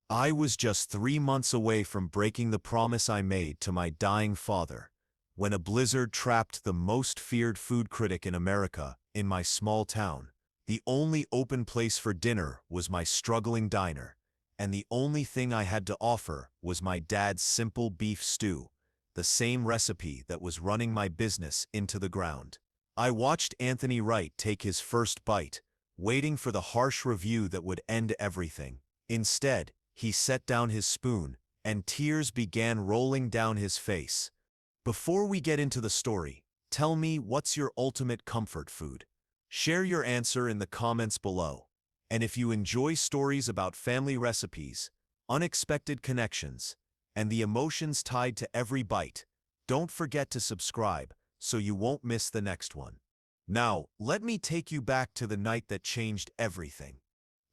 I was just 3 months away from breaking the promise I made to my dying father, when a blizzard trapped the most feared food critic in America in my small town. The only open place for dinner was my struggling diner, and the only thing I had to offer was my dad's simple beef stew, the same recipe that was running my business into the ground. I watched Anthony Wright take his first bite, waiting for the harsh review that would end everything. Instead, he set down his spoon, and tears began rolling down his face. Before we get into the story, tell me, what's your ultimate comfort food? Share your answer in the comments below. And if you enjoy stories about family recipes, unexpected connections, and the emotions tied to every bite, don't forget to subscribe so you won't miss the next one. Now, let me take you back to the night that changed everything.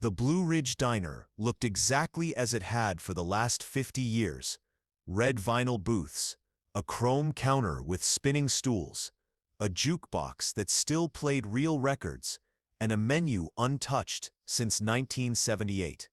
The Blue Ridge Diner looked exactly as it had for the last 50 years. Red vinyl booths, a chrome counter with spinning stools, a jukebox that still played real records, and a menu untouched since 1978.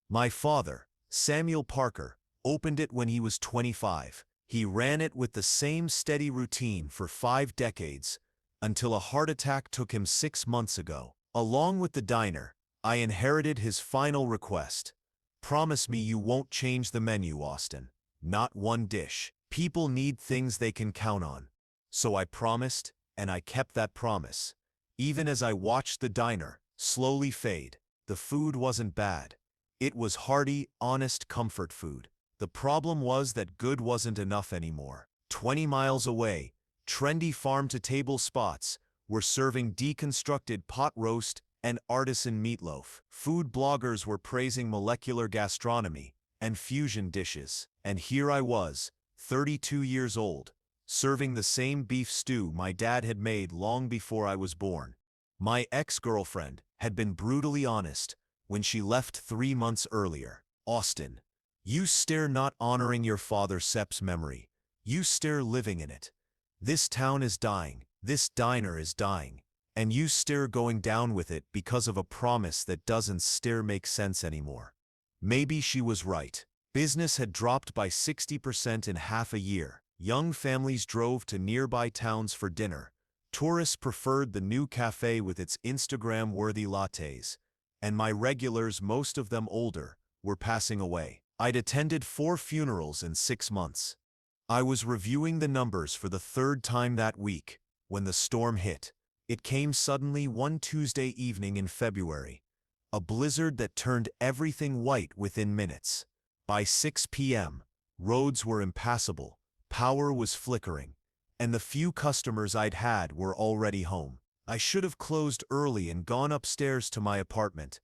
My father, Samuel Parker, opened it when he was 25. He ran it with the same steady routine for 5 decades, until a heart attack took him 6 months ago. Along with the diner, I inherited his final request. Promise me you won't change the menu, Austin. Not one dish. People need things they can count on. So I promised, and I kept that promise. Even as I watched the diner slowly fade, the food wasn't bad. It was hearty, honest comfort food. The problem was that good wasn't enough anymore. 20 miles away, trendy farm-to-table spots were serving deconstructed pot roast and artisan meatloaf. Food bloggers were praising molecular gastronomy and fusion dishes. And here I was, 32 years old, serving the same beef stew my dad had made long before I was born. My ex-girlfriend had been brutally honest when she left 3 months earlier. Austin, you stare not honoring your father Sep's memory. You stare living in it. This town is dying. This diner is dying. And you stare going down with it because of a promise that doesn't stare make sense anymore. Maybe she was right. Business had dropped by 60% in half a year. Young families drove to nearby towns for dinner. Tourists preferred the new cafe with its Instagram-worthy lattes. And my regulars, most of them older, were passing away. I'd attended 4 funerals in 6 months. I was reviewing the numbers for the 3rd time that week when the storm hit. It came suddenly one Tuesday evening in February, a blizzard that turned everything white within minutes. By 6 p.m., roads were impassable, power was flickering, and the few customers I'd had were already home. I should have closed early and gone upstairs to my apartment,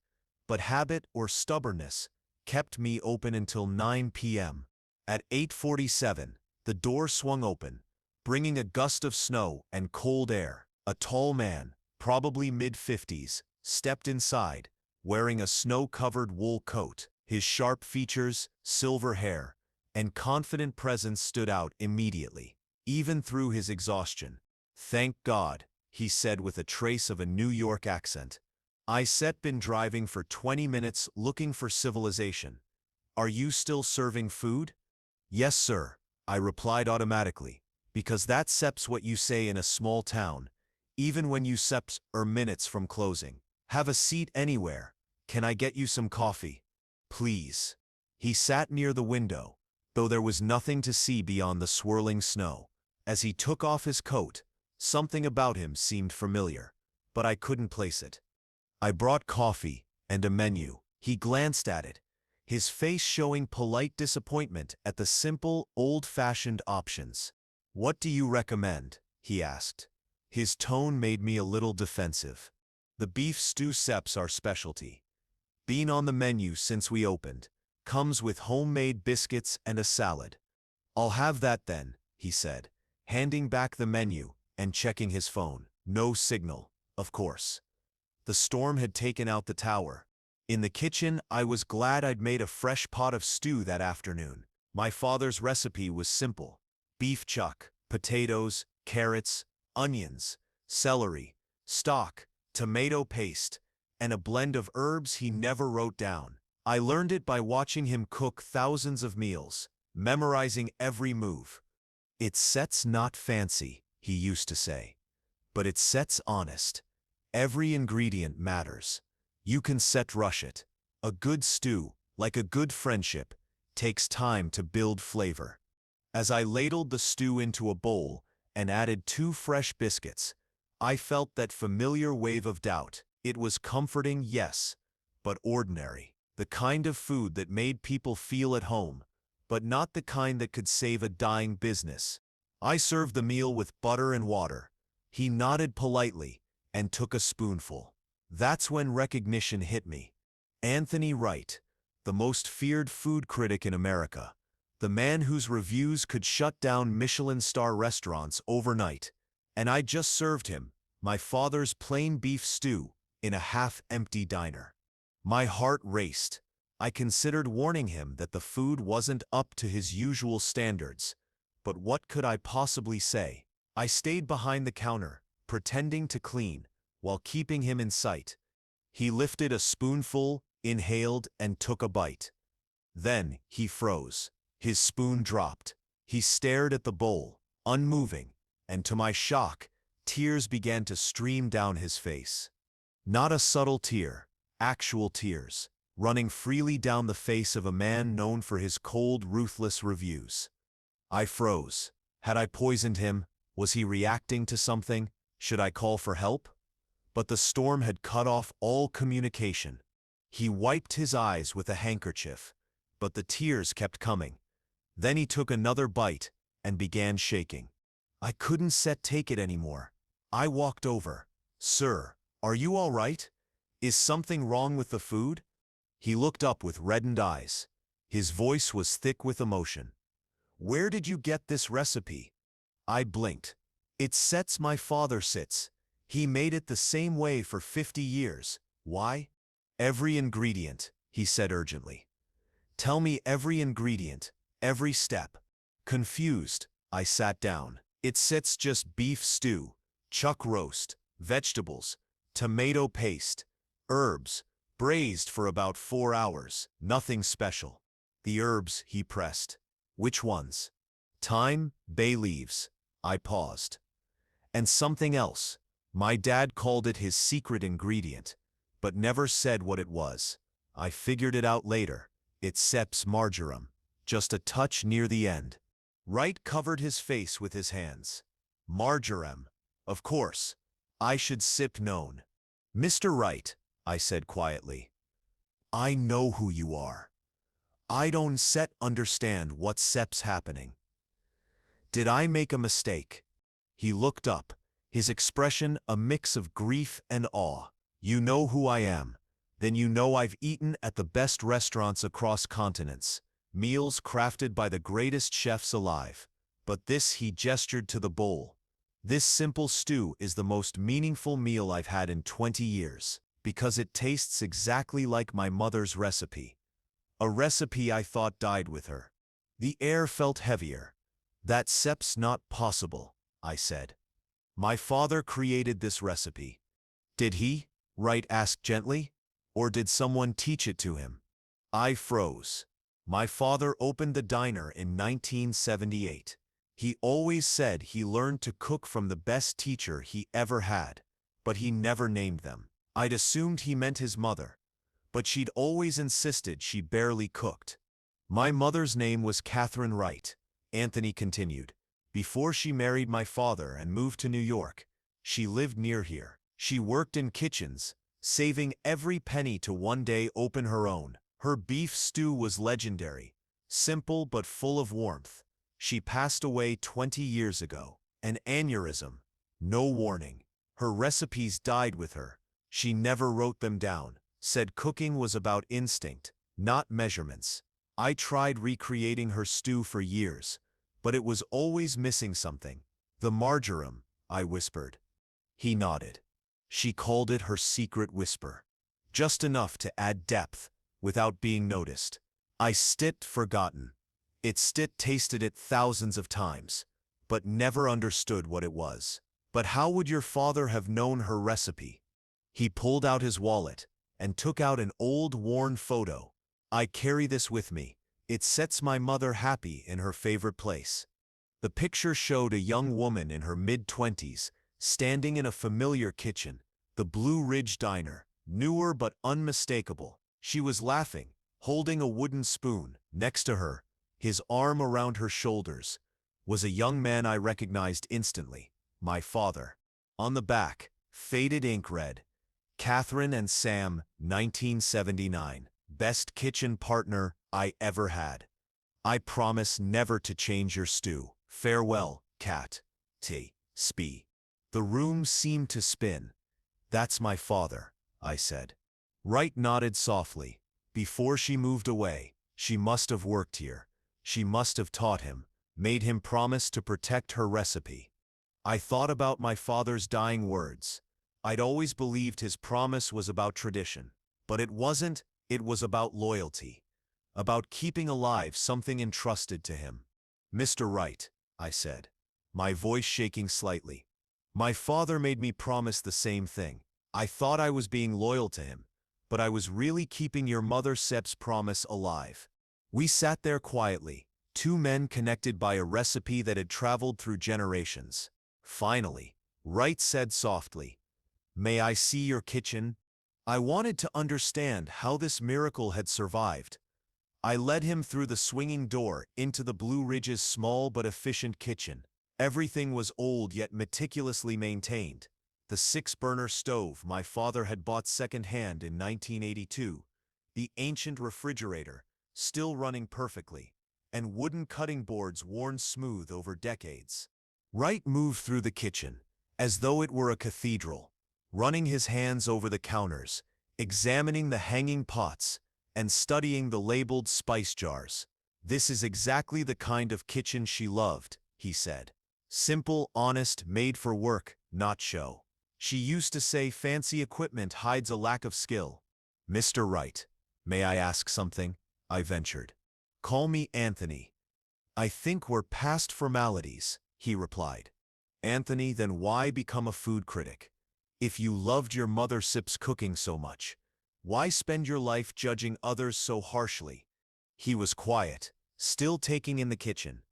but habit or stubbornness kept me open until 9 p.m. At 8:47, the door swung open, bringing a gust of snow and cold air. A tall man, probably mid-50s, stepped inside, wearing a snow-covered wool coat. His sharp features, silver hair, and confident presence stood out immediately, even through his exhaustion. "Thank God," he said with a trace of a New York accent. "I set been driving for 20 minutes looking for civilization. Are you still serving food?" "Yes, sir," I replied automatically, because that's seps what you say in a small town, even when you seps are minutes from closing. "Have a seat anywhere. Can I get you some coffee? Please." He sat near the window, though there was nothing to see beyond the swirling snow. As he took off his coat, something about him seemed familiar, but I couldn't place it. I brought coffee and a menu. He glanced at it, his face showing polite disappointment at the simple, old-fashioned options. "What do you recommend?" he asked. His tone made me a little defensive. "The beef stew seps our specialty. Been on the menu since we opened. Comes with homemade biscuits and a salad." "I'll have that then," he said, handing back the menu and checking his phone. No signal, of course. The storm had taken out the tower. In the kitchen, I was glad I'd made a fresh pot of stew that afternoon. My father's recipe was simple: beef chuck, potatoes, carrots, onions, celery, stock, tomato paste, and a blend of herbs he never wrote down. I learned it by watching him cook thousands of meals, memorizing every move. It sets not fancy, he used to say, but it sets honest. Every ingredient matters. You can set rush it. A good stew, like a good friendship, takes time to build flavor. As I ladled the stew into a bowl and added 2 fresh biscuits, I felt that familiar wave of doubt. It was comforting, yes, but ordinary. The kind of food that made people feel at home, but not the kind that could save a dying business. I served the meal with butter and water. He nodded politely and took a spoonful. That's when recognition hit me. Anthony Wright, the most feared food critic in America, the man whose reviews could shut down Michelin-star restaurants overnight, and I just served him my father's plain beef stew in a half-empty diner. My heart raced. I considered warning him that the food wasn't up to his usual standards, but what could I possibly say? I stayed behind the counter, pretending to clean, while keeping him in sight. He lifted a spoonful, inhaled, and took a bite. Then he froze. His spoon dropped. He stared at the bowl, unmoving, and to my shock, tears began to stream down his face. Not a subtle tear, actual tears, running freely down the face of a man known for his cold, ruthless reviews. I froze. Had I poisoned him? Was he reacting to something? Should I call for help? But the storm had cut off all communication. He wiped his eyes with a handkerchief, but the tears kept coming. Then he took another bite and began shaking. I couldn't take it anymore. I walked over. "Sir, are you all right? Is something wrong with the food?" He looked up with reddened eyes. His voice was thick with emotion. "Where did you get this recipe?" I blinked. "It sets my father sits. He made it the same way for 50 years. Why?" "Every ingredient," he said urgently. "Tell me every ingredient, every step." Confused, I sat down. "It sits just beef stew, chuck roast, vegetables, tomato paste, herbs, braised for about 4 hours, nothing special." "The herbs," he pressed. "Which ones?" "Thyme, bay leaves." I paused. "And something else. My dad called it his secret ingredient, but never said what it was. I figured it out later. It's Sepp's marjoram, just a touch near the end." Wright covered his face with his hands. "Marjoram. Of course. I should sip known." "Mr. Wright," I said quietly, "I know who you are. I don't understand what Sepp's happening. Did I make a mistake?" He looked up, his expression a mix of grief and awe. "You know who I am. Then you know I've eaten at the best restaurants across continents, meals crafted by the greatest chefs alive. But this," he gestured to the bowl, "this simple stew is the most meaningful meal I've had in 20 years, because it tastes exactly like my mother's recipe. A recipe I thought died with her." The air felt heavier. "That Sepp's not possible," I said. "My father created this recipe." "Did he?" Wright asked gently. "Or did someone teach it to him?" I froze. My father opened the diner in 1978. He always said he learned to cook from the best teacher he ever had, but he never named them. I'd assumed he meant his mother, but she'd always insisted she barely cooked. "My mother's name was Catherine Wright," Anthony continued. "Before she married my father and moved to New York, she lived near here. She worked in kitchens, saving every penny to one day open her own. Her beef stew was legendary, simple but full of warmth. She passed away 20 years ago. An aneurysm. No warning. Her recipes died with her. She never wrote them down. Said cooking was about instinct, not measurements. I tried recreating her stew for years, but it was always missing something." "The marjoram," I whispered. He nodded. "She called it her secret whisper. Just enough to add depth, without being noticed. I forgotten. Tasted it thousands of times, but never understood what it was." "But how would your father have known her recipe?" He pulled out his wallet and took out an old worn photo. I carry this with me. It sets my mother happy in her favorite place. The picture showed a young woman in her mid-20s, standing in a familiar kitchen, the Blue Ridge Diner, newer but unmistakable. She was laughing, holding a wooden spoon. Next to her, his arm around her shoulders, was a young man I recognized instantly, my father. On the back, faded ink read, Catherine and Sam, 1979. Best kitchen partner I ever had. I promise never to change your stew. Farewell, Cat. T. Spee. The room seemed to spin. That's my father, I said. Wright nodded softly. Before she moved away, she must have worked here. She must have taught him, made him promise to protect her recipe. I thought about my father's dying words. I'd always believed his promise was about tradition. But it wasn't, it was about loyalty. About keeping alive something entrusted to him. Mr. Wright, I said, my voice shaking slightly. My father made me promise the same thing. I thought I was being loyal to him, but I was really keeping your mother Sep's promise alive. We sat there quietly, two men connected by a recipe that had traveled through generations. Finally, Wright said softly, "May I see your kitchen?" I wanted to understand how this miracle had survived. I led him through the swinging door into the Blue Ridge's small but efficient kitchen. Everything was old yet meticulously maintained. The 6-burner stove my father had bought second-hand in 1982, the ancient refrigerator, still running perfectly, and wooden cutting boards worn smooth over decades. Wright moved through the kitchen, as though it were a cathedral, running his hands over the counters, examining the hanging pots, and studying the labeled spice jars. "This is exactly the kind of kitchen she loved," he said. "Simple, honest, made for work, not show. She used to say fancy equipment hides a lack of skill." "Mr. Wright, may I ask something?" I ventured. "Call me Anthony." "I think we're past formalities," he replied. "Anthony, then why become a food critic? If you loved your mother Sip's cooking so much, why spend your life judging others so harshly?" He was quiet, still taking in the kitchen.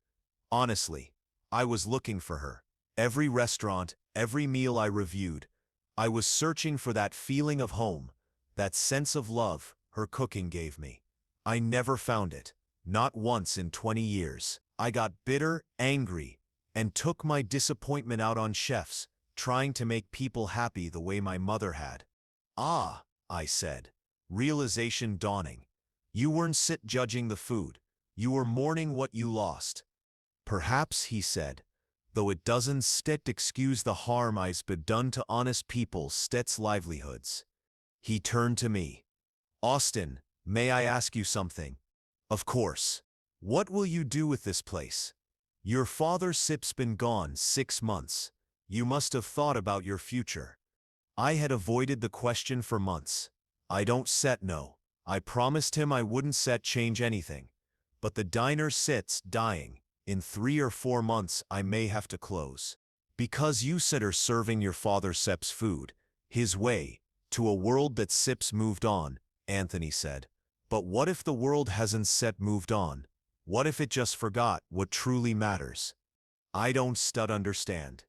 "Honestly, I was looking for her. Every restaurant, every meal I reviewed, I was searching for that feeling of home, that sense of love her cooking gave me. I never found it, not once in 20 years. I got bitter, angry, and took my disappointment out on chefs, trying to make people happy the way my mother had." "Ah," I said, realization dawning. "You weren't sit judging the food. You were mourning what you lost." "Perhaps," he said, "though it doesn't stet excuse the harm I's been done to honest people stets livelihoods." He turned to me. "Austin, may I ask you something?" "Of course. What will you do with this place? Your father Sip's been gone 6 months. You must have thought about your future." I had avoided the question for months. "I don't set no. I promised him I wouldn't set change anything. But the diner sits dying. In 3 or 4 months I may have to close. Because you said are serving your father Sep's food, his way, to a world that Sip's moved on," Anthony said. "But what if the world hasn't set moved on? What if it just forgot what truly matters?" "I don't understand.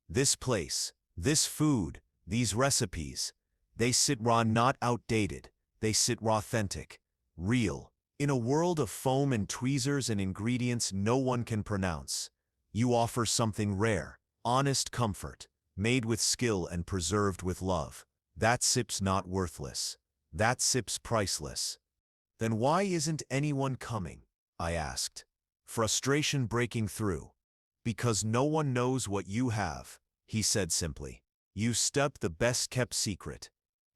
This place, this food, these recipes, they sit raw, not outdated. They sit raw, authentic, real. In a world of foam and tweezers and ingredients no one can pronounce, you offer something rare, honest comfort, made with skill and preserved with love. That Sip's not worthless. That Sip's priceless." "Then why isn't anyone coming?" I asked, frustration breaking through. "Because no one knows what you have," he said simply. "You step the best-kept secret.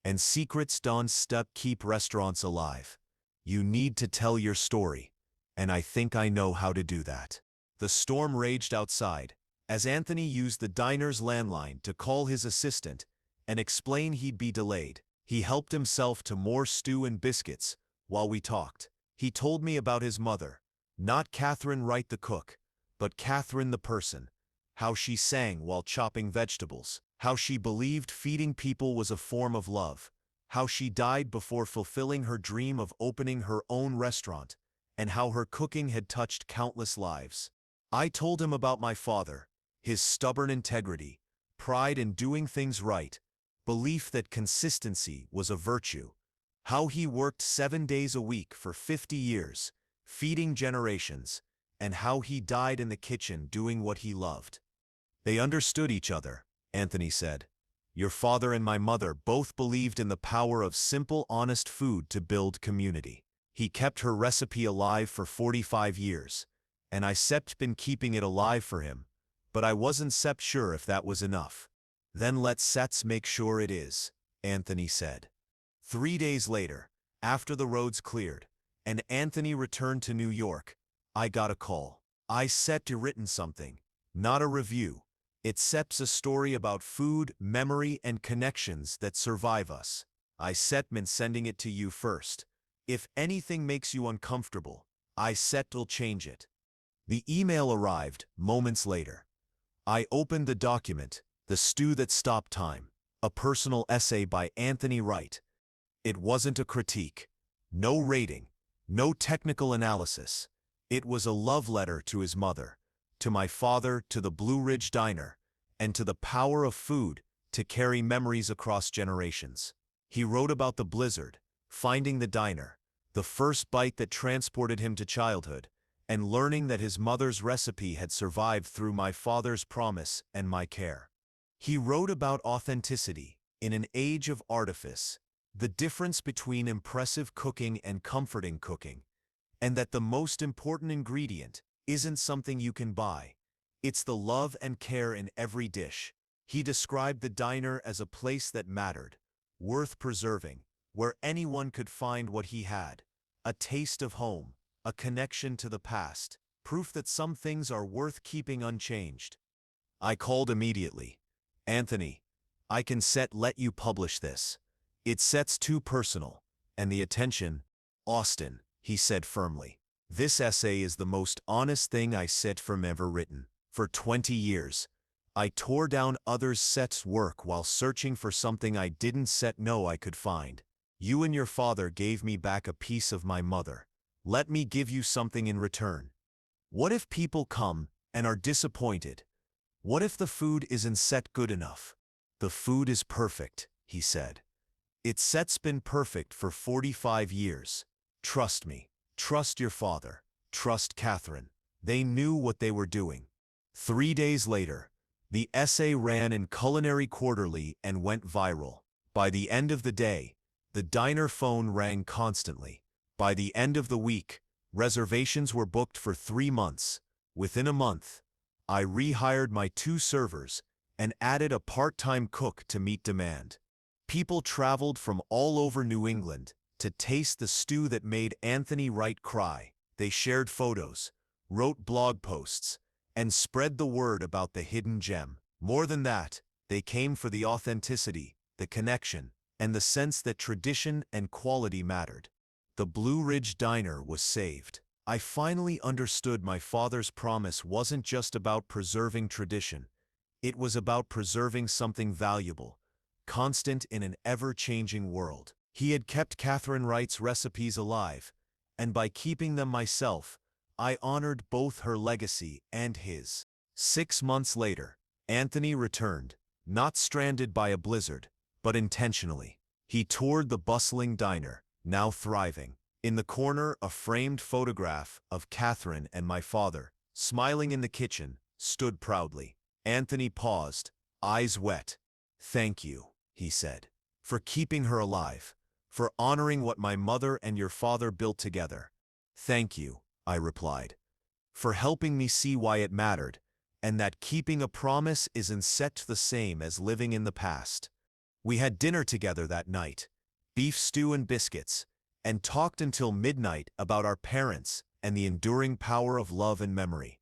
And secrets don't step keep restaurants alive. You need to tell your story, and I think I know how to do that." The storm raged outside, as Anthony used the diner's landline to call his assistant and explain he'd be delayed. He helped himself to more stew and biscuits while we talked. He told me about his mother, not Catherine Wright the cook, but Catherine the person, how she sang while chopping vegetables, how she believed feeding people was a form of love, how she died before fulfilling her dream of opening her own restaurant, and how her cooking had touched countless lives. I told him about my father, his stubborn integrity, pride in doing things right, belief that consistency was a virtue, how he worked 7 days a week for 50 years, feeding generations, and how he died in the kitchen doing what he loved. They understood each other, Anthony said. Your father and my mother both believed in the power of simple, honest food to build community. He kept her recipe alive for 45 years, and I sept been keeping it alive for him, but I wasn't sept sure if that was enough. Then let's sets make sure it is, Anthony said. 3 days later, after the roads cleared, and Anthony returned to New York, I got a call. I set to written something, not a review. It seps a story about food, memory, and connections that survive us. I set been sending it to you first. If anything makes you uncomfortable, I set'll change it. The email arrived moments later. I opened the document, The Stew That Stopped Time, a personal essay by Anthony Wright. It wasn't a critique, no rating, no technical analysis. It was a love letter to his mother, to my father, to the Blue Ridge Diner, and to the power of food to carry memories across generations. He wrote about the blizzard, finding the diner, the first bite that transported him to childhood, and learning that his mother's recipe had survived through my father's promise and my care. He wrote about authenticity in an age of artifice, the difference between impressive cooking and comforting cooking, and that the most important ingredient isn't something you can buy. It's the love and care in every dish. He described the diner as a place that mattered, worth preserving, where anyone could find what he had, a taste of home, a connection to the past, proof that some things are worth keeping unchanged. I called immediately. Anthony, I can let you publish this. It sets too personal, and the attention, Austin, he said firmly. This essay is the most honest thing I set from ever written. For 20 years, I tore down others' sets work while searching for something I didn't know I could find. You and your father gave me back a piece of my mother. Let me give you something in return. What if people come and are disappointed? What if the food isn't good enough? The food is perfect, he said. It's been perfect for 45 years. Trust me. Trust your father. Trust Catherine. They knew what they were doing. 3 days later, the essay ran in Culinary Quarterly and went viral. By the end of the day, the diner phone rang constantly. By the end of the week, reservations were booked for 3 months. Within a month, I rehired my 2 servers and added a part-time cook to meet demand. People traveled from all over New England to taste the stew that made Anthony Wright cry. They shared photos, wrote blog posts, and spread the word about the hidden gem. More than that, they came for the authenticity, the connection, and the sense that tradition and quality mattered. The Blue Ridge Diner was saved. I finally understood my father's promise wasn't just about preserving tradition. It was about preserving something valuable, constant in an ever-changing world. He had kept Catherine Wright's recipes alive, and by keeping them myself, I honored both her legacy and his. 6 months later, Anthony returned, not stranded by a blizzard, but intentionally. He toured the bustling diner, now thriving. In the corner, a framed photograph of Catherine and my father, smiling in the kitchen, stood proudly. Anthony paused, eyes wet. "Thank you," he said, "for keeping her alive, for honoring what my mother and your father built together." "Thank you," I replied, "for helping me see why it mattered, and that keeping a promise isn't the same as living in the past." We had dinner together that night, beef stew and biscuits, and talked until midnight about our parents and the enduring power of love and memory.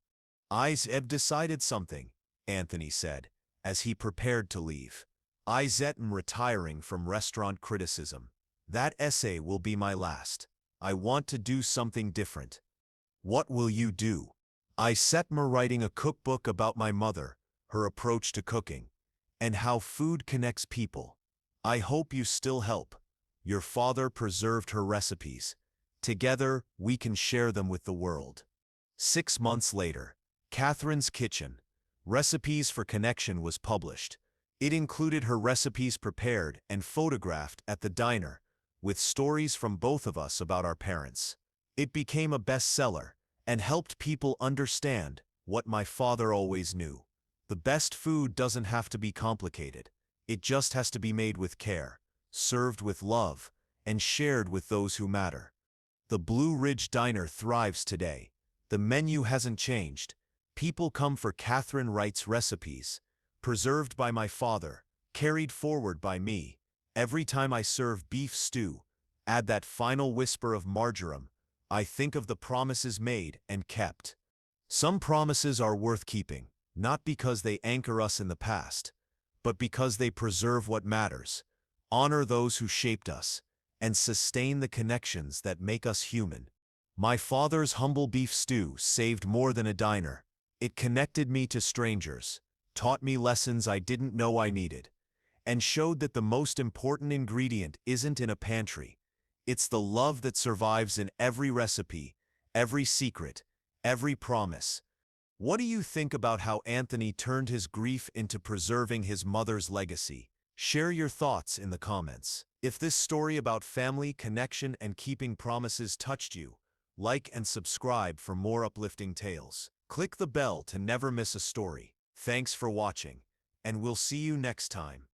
"I've decided something," Anthony said, as he prepared to leave. "I'm retiring from restaurant criticism. That essay will be my last. I want to do something different." "What will you do?" "I set me writing a cookbook about my mother, her approach to cooking, and how food connects people. I hope you still help." Your father preserved her recipes. Together, we can share them with the world. 6 months later, Catherine's Kitchen, Recipes for Connection was published. It included her recipes prepared and photographed at the diner, with stories from both of us about our parents. It became a bestseller and helped people understand what my father always knew. The best food doesn't have to be complicated. It just has to be made with care, served with love, and shared with those who matter. The Blue Ridge Diner thrives today. The menu hasn't changed. People come for Catherine Wright's recipes, preserved by my father, carried forward by me. Every time I serve beef stew, add that final whisper of marjoram, I think of the promises made and kept. Some promises are worth keeping, not because they anchor us in the past, but because they preserve what matters, honor those who shaped us, and sustain the connections that make us human. My father's humble beef stew saved more than a diner. It connected me to strangers, taught me lessons I didn't know I needed, and showed that the most important ingredient isn't in a pantry. It's the love that survives in every recipe, every secret, every promise. What do you think about how Anthony turned his grief into preserving his mother's legacy? Share your thoughts in the comments. If this story about family, connection, and keeping promises touched you, like and subscribe for more uplifting tales. Click the bell to never miss a story. Thanks for watching, and we'll see you next time.